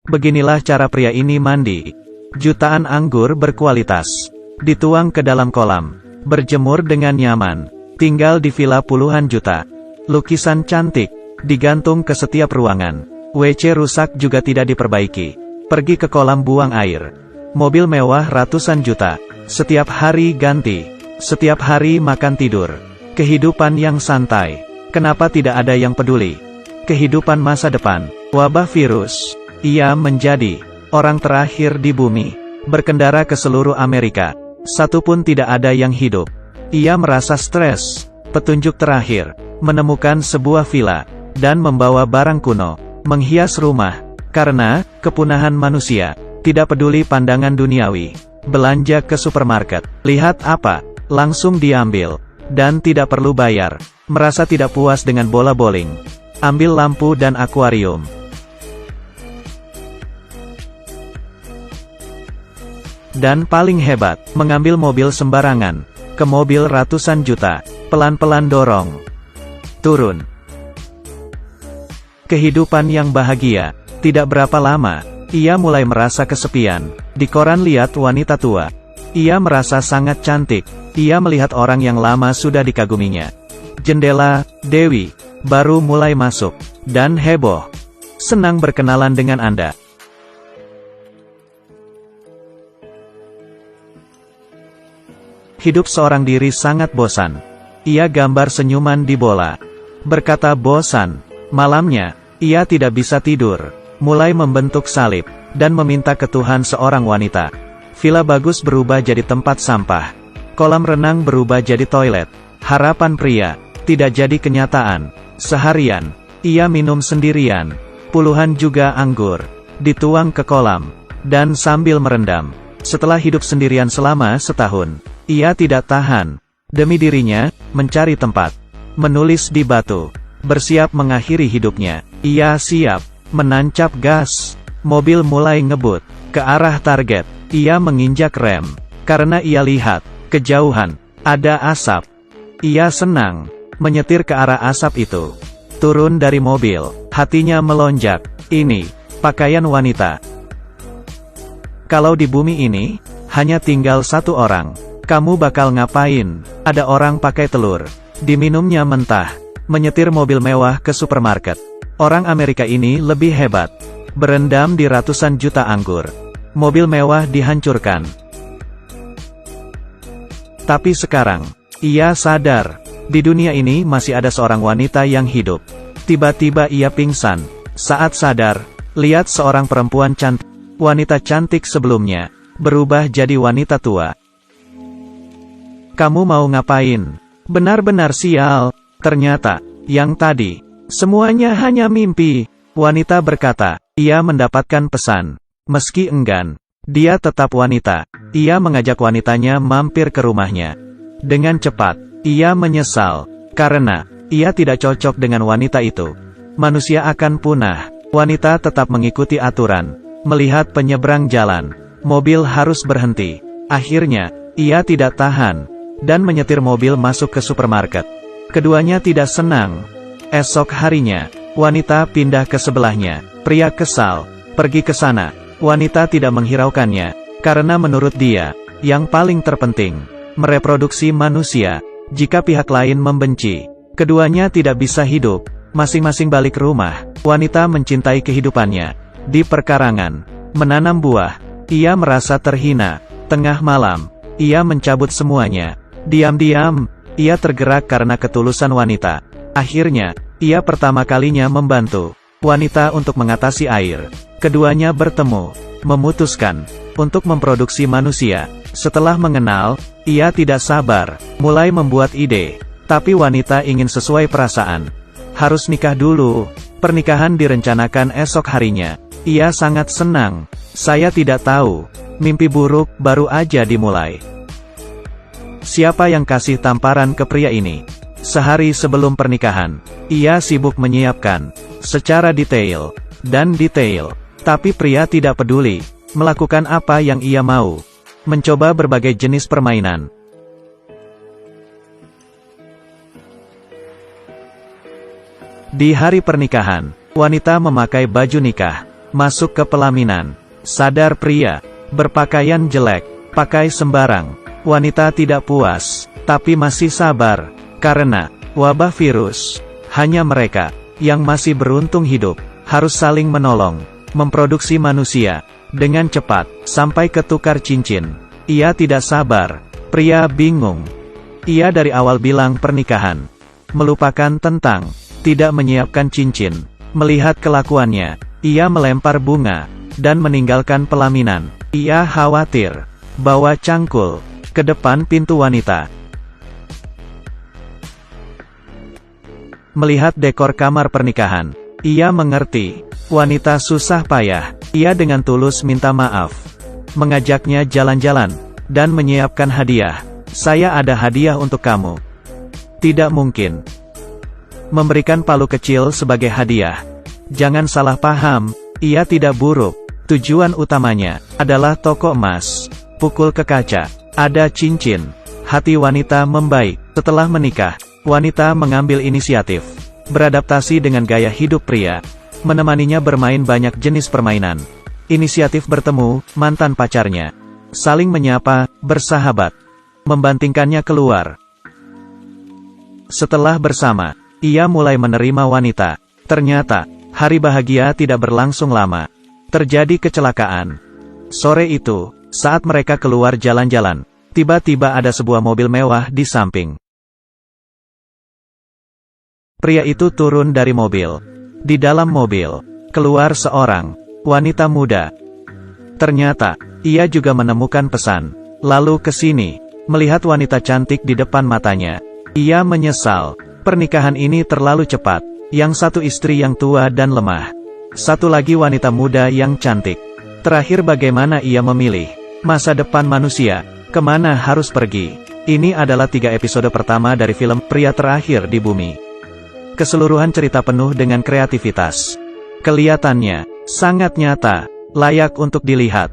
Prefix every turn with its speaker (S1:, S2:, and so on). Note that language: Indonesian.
S1: Beginilah cara pria ini mandi. Jutaan anggur berkualitas. Dituang ke dalam kolam. Berjemur dengan nyaman. Tinggal di villa puluhan juta. Lukisan cantik. Digantung ke setiap ruangan. WC rusak juga tidak diperbaiki. Pergi ke kolam buang air. Mobil mewah ratusan juta. Setiap hari ganti. Setiap hari makan tidur. Kehidupan yang santai. Kenapa tidak ada yang peduli? Kehidupan masa depan. Wabah virus. Ia menjadi orang terakhir di bumi. Berkendara ke seluruh Amerika. Satu pun tidak ada yang hidup. Ia merasa stres. Petunjuk terakhir. Menemukan sebuah villa. Dan membawa barang kuno. Menghias rumah. Karena kepunahan manusia. Tidak peduli pandangan duniawi. Belanja ke supermarket. Lihat apa? Langsung diambil. Dan tidak perlu bayar. Merasa tidak puas dengan bola bowling. Ambil lampu dan akuarium. Dan paling hebat, mengambil mobil sembarangan. Ke mobil ratusan juta. Pelan-pelan dorong. Turun. Kehidupan yang bahagia. Tidak berapa lama, ia mulai merasa kesepian. Di koran lihat wanita tua. Ia merasa sangat cantik. Ia melihat orang yang lama sudah dikaguminya. Jendela, Dewi, baru mulai masuk. Dan heboh. Senang berkenalan dengan Anda. Hidup seorang diri sangat bosan. Ia gambar senyuman di bola. Berkata bosan. Malamnya, ia tidak bisa tidur. Mulai membentuk salib. Dan meminta ke Tuhan seorang wanita. Villa bagus berubah jadi tempat sampah. Kolam renang berubah jadi toilet. Harapan pria. Tidak jadi kenyataan. Seharian. Ia minum sendirian. Puluhan juga anggur. Dituang ke kolam. Dan sambil merendam. Setelah hidup sendirian selama setahun. Ia tidak tahan. Demi dirinya, mencari tempat. Menulis di batu. Bersiap mengakhiri hidupnya. Ia siap. Menancap gas. Mobil mulai ngebut. Ke arah target. Ia menginjak rem. Karena ia lihat. Kejauhan. Ada asap. Ia senang. Menyetir ke arah asap itu. Turun dari mobil. Hatinya melonjak. Ini. Pakaian wanita. Kalau di bumi ini. Hanya tinggal satu orang. Kamu bakal ngapain? Ada orang pakai telur. Diminumnya mentah. Menyetir mobil mewah ke supermarket. Orang Amerika ini lebih hebat. Berendam di ratusan juta anggur. Mobil mewah dihancurkan. Tapi sekarang, ia sadar. Di dunia ini masih ada seorang wanita yang hidup. Tiba-tiba ia pingsan. Saat sadar, lihat seorang perempuan cantik. Wanita cantik sebelumnya. Berubah jadi wanita tua. Kamu mau ngapain? Benar-benar sial. Ternyata, yang tadi, semuanya hanya mimpi. Wanita berkata, ia mendapatkan pesan. Meski enggan, dia tetap wanita. Ia mengajak wanitanya mampir ke rumahnya. Dengan cepat, ia menyesal. Karena, ia tidak cocok dengan wanita itu. Manusia akan punah. Wanita tetap mengikuti aturan. Melihat penyeberang jalan. Mobil harus berhenti. Akhirnya, ia tidak tahan. Dan menyetir mobil masuk ke supermarket. Keduanya tidak senang. Esok harinya, wanita pindah ke sebelahnya. Pria kesal. Pergi ke sana. Wanita tidak menghiraukannya. Karena menurut dia, yang paling terpenting, mereproduksi manusia. Jika pihak lain membenci, keduanya tidak bisa hidup. Masing-masing balik rumah. Wanita mencintai kehidupannya. Di perkarangan, menanam buah. Ia merasa terhina. Tengah malam, ia mencabut semuanya. Diam-diam, ia tergerak karena ketulusan wanita. Akhirnya, ia pertama kalinya membantu wanita untuk mengatasi air. Keduanya bertemu, memutuskan untuk memproduksi manusia. Setelah mengenal, ia tidak sabar, mulai membuat ide. Tapi wanita ingin sesuai perasaan. Harus nikah dulu. Pernikahan direncanakan esok harinya. Ia sangat senang. Saya tidak tahu. Mimpi buruk baru aja dimulai. Siapa yang kasih tamparan ke pria ini? Sehari sebelum pernikahan, ia sibuk menyiapkan secara detail. Tapi pria tidak peduli. Melakukan apa yang ia mau. Mencoba berbagai jenis permainan. Di hari pernikahan, wanita memakai baju nikah. masuk ke pelaminan. Sadar pria, berpakaian jelek, pakai sembarang. Wanita tidak puas, tapi masih sabar, karena wabah virus. Hanya mereka yang masih beruntung hidup, harus saling menolong, memproduksi manusia dengan cepat, sampai ke tukar cincin. Ia tidak sabar. Pria bingung. Ia dari awal bilang pernikahan, melupakan tentang tidak menyiapkan cincin. Melihat kelakuannya, ia melempar bunga dan meninggalkan pelaminan. Ia khawatir bawa cangkul ke depan pintu wanita. Melihat dekor kamar pernikahan, ia mengerti wanita susah payah. Ia dengan tulus minta maaf, mengajaknya jalan-jalan dan menyiapkan hadiah. Saya ada hadiah untuk kamu. Tidak mungkin memberikan palu kecil sebagai hadiah. Jangan salah paham, ia tidak buruk. Tujuan utamanya adalah toko emas. Pukul ke kaca, ada cincin. Hati wanita membaik. Setelah menikah, wanita mengambil inisiatif, beradaptasi dengan gaya hidup pria, menemaninya bermain banyak jenis permainan. Inisiatif bertemu mantan pacarnya, saling menyapa, bersahabat, membantingkannya keluar. Setelah bersama, ia mulai menerima wanita. Ternyata, hari bahagia tidak berlangsung lama. Terjadi kecelakaan. Sore itu, saat mereka keluar jalan-jalan, tiba-tiba ada sebuah mobil mewah di samping. Pria itu turun dari mobil. Di dalam mobil, keluar seorang wanita muda. Ternyata, ia juga menemukan pesan. Lalu ke sini, melihat wanita cantik di depan matanya. Ia menyesal, pernikahan ini terlalu cepat. Yang satu istri yang tua dan lemah. Satu lagi wanita muda yang cantik. Terakhir bagaimana ia memilih masa depan manusia, kemana harus pergi. Ini adalah 3 episode pertama dari film Pria Terakhir di Bumi. Keseluruhan cerita penuh dengan kreativitas. Kelihatannya sangat nyata, layak untuk dilihat.